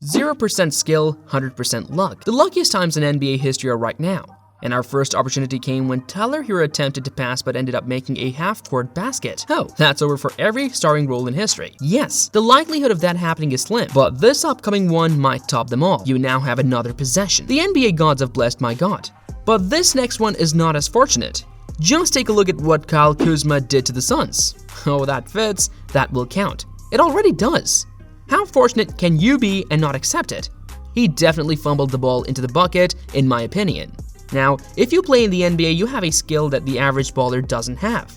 0% skill, 100% luck. The luckiest times in NBA history are right now. And our first opportunity came when Tyler Hero attempted to pass but ended up making a half-court basket. Oh, that's over for every starring role in history. Yes, the likelihood of that happening is slim, but this upcoming one might top them all. You now have another possession. The NBA gods have blessed my god. But this next one is not as fortunate. Just take a look at what Kyle Kuzma did to the Suns. Oh, that fits, that will count. It already does. How fortunate can you be and not accept it? He definitely fumbled the ball into the bucket, in my opinion. Now, if you play in the NBA, you have a skill that the average baller doesn't have.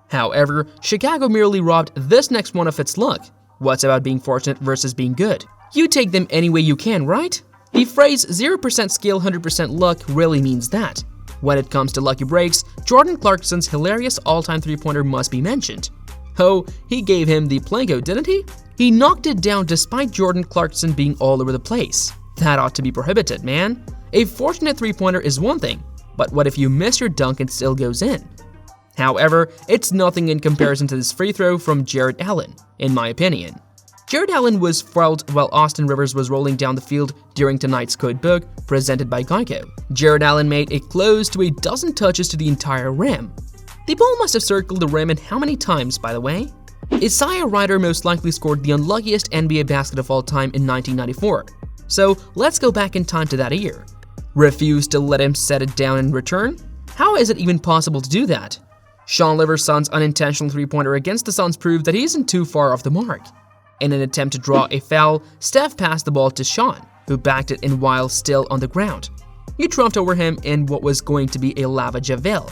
However, Chicago merely robbed this next one of its luck. What's about being fortunate versus being good? You take them any way you can, right? The phrase 0% skill, 100% luck really means that. When it comes to lucky breaks, Jordan Clarkson's hilarious all-time three-pointer must be mentioned. Oh, he gave him the Planko, didn't he? He knocked it down despite Jordan Clarkson being all over the place. That ought to be prohibited, man. A fortunate three-pointer is one thing, but what if you miss your dunk and still goes in? However, it's nothing in comparison to this free throw from Jarrett Allen, in my opinion. Jarrett Allen was fouled while Austin Rivers was rolling down the field during tonight's code book presented by Geico. Jarrett Allen made it close to a dozen touches to the entire rim. The ball must have circled the rim, and how many times, by the way? Isaiah Ryder most likely scored the unluckiest NBA basket of all time in 1994. So let's go back in time to that year. Refused to let him set it down in return? How is it even possible to do that? Sean Liverson's unintentional three-pointer against the Suns proved that he isn't too far off the mark. In an attempt to draw a foul, Steph passed the ball to Sean, who backed it in while still on the ground. He trumped over him in what was going to be a lava javel.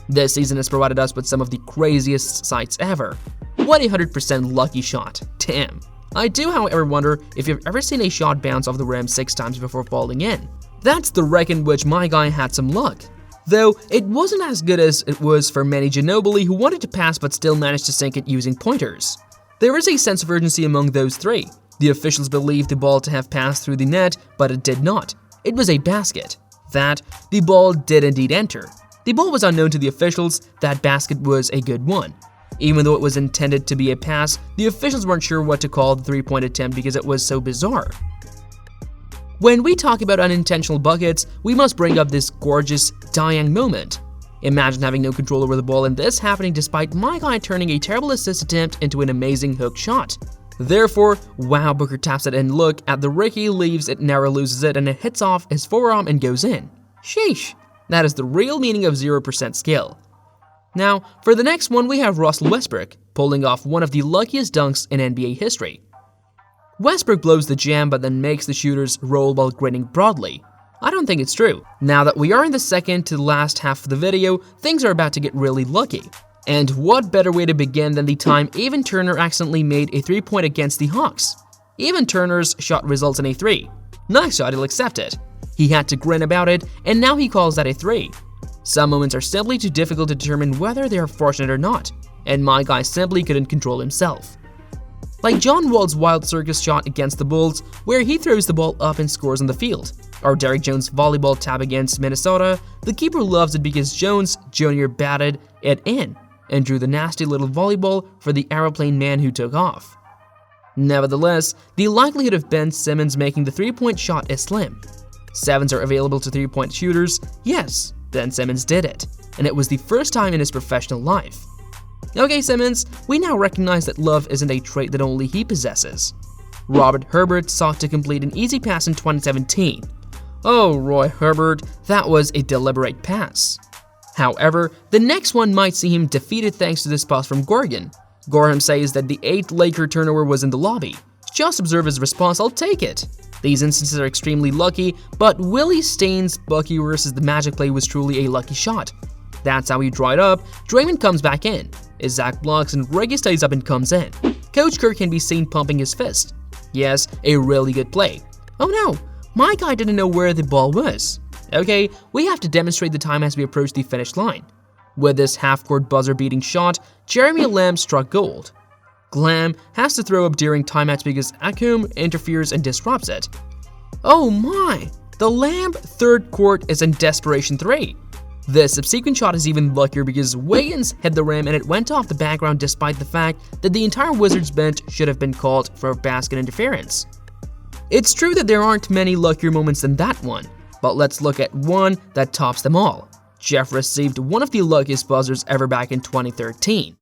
This season has provided us with some of the craziest sights ever. What a 100% lucky shot. Damn. I do, however, wonder if you've ever seen a shot bounce off the rim 6 times before falling in. That's the wreck in which my guy had some luck. Though it wasn't as good as it was for Manny Ginobili, who wanted to pass but still managed to sink it using pointers. There is a sense of urgency among those three. The officials believed the ball to have passed through the net, but it did not. It was a basket. That, the ball did indeed enter. The ball was unknown to the officials, that basket was a good one. Even though it was intended to be a pass, the officials weren't sure what to call the three-point attempt because it was so bizarre. When we talk about unintentional buckets, we must bring up this gorgeous Diang moment. Imagine having no control over the ball and this happening despite my guy turning a terrible assist attempt into an amazing hook shot. Therefore, wow, Booker taps it and look at the Ricky leaves it, narrow loses it, and it hits off his forearm and goes in. Sheesh, that is the real meaning of 0% skill. Now, for the next one, we have Russell Westbrook, pulling off one of the luckiest dunks in NBA history. Westbrook blows the jam but then makes the shooters roll while grinning broadly. I don't think it's true. Now that we are in the second to the last half of the video, things are about to get really lucky. And what better way to begin than the time Evan Turner accidentally made a three-point against the Hawks. Evan Turner's shot results in a 3. Nice shot, he'll accept it. He had to grin about it, and now he calls that a 3. Some moments are simply too difficult to determine whether they are fortunate or not, and my guy simply couldn't control himself. Like John Wall's wild circus shot against the Bulls, where he throws the ball up and scores on the field, or Derrick Jones' volleyball tap against Minnesota, the keeper loves it because Jones Jr. batted it in and drew the nasty little volleyball for the aeroplane man who took off. Nevertheless, the likelihood of Ben Simmons making the three-point shot is slim. 7s are available to three-point shooters. Yes, Ben Simmons did it, and it was the first time in his professional life. Okay, Simmons, we now recognize that love isn't a trait that only he possesses. Robert Herbert sought to complete an easy pass in 2017. Oh, Roy Herbert, that was a deliberate pass. However, the next one might see him defeated thanks to this pass from Gorgon. Gorham says that the 8th Laker turnover was in the lobby. Just observe his response, I'll take it. These instances are extremely lucky, but Willie Staines' Bucky versus the Magic play was truly a lucky shot. That's how he draw it up. Draymond comes back in. Isaac blocks and Reggie stays up and comes in. Coach Kerr can be seen pumping his fist. Yes, a really good play. Oh no, my guy didn't know where the ball was. Okay, we have to demonstrate the time as we approach the finish line. With this half-court buzzer-beating shot, Jeremy Lamb struck gold. Glam has to throw up during timeouts because Akum interferes and disrupts it. Oh my, the Lamb third court is in desperation 3. The subsequent shot is even luckier because Wiggins hit the rim and it went off the background despite the fact that the entire Wizards bench should have been called for basket interference. It's true that there aren't many luckier moments than that one, but let's look at one that tops them all. Jeff received one of the luckiest buzzers ever back in 2013.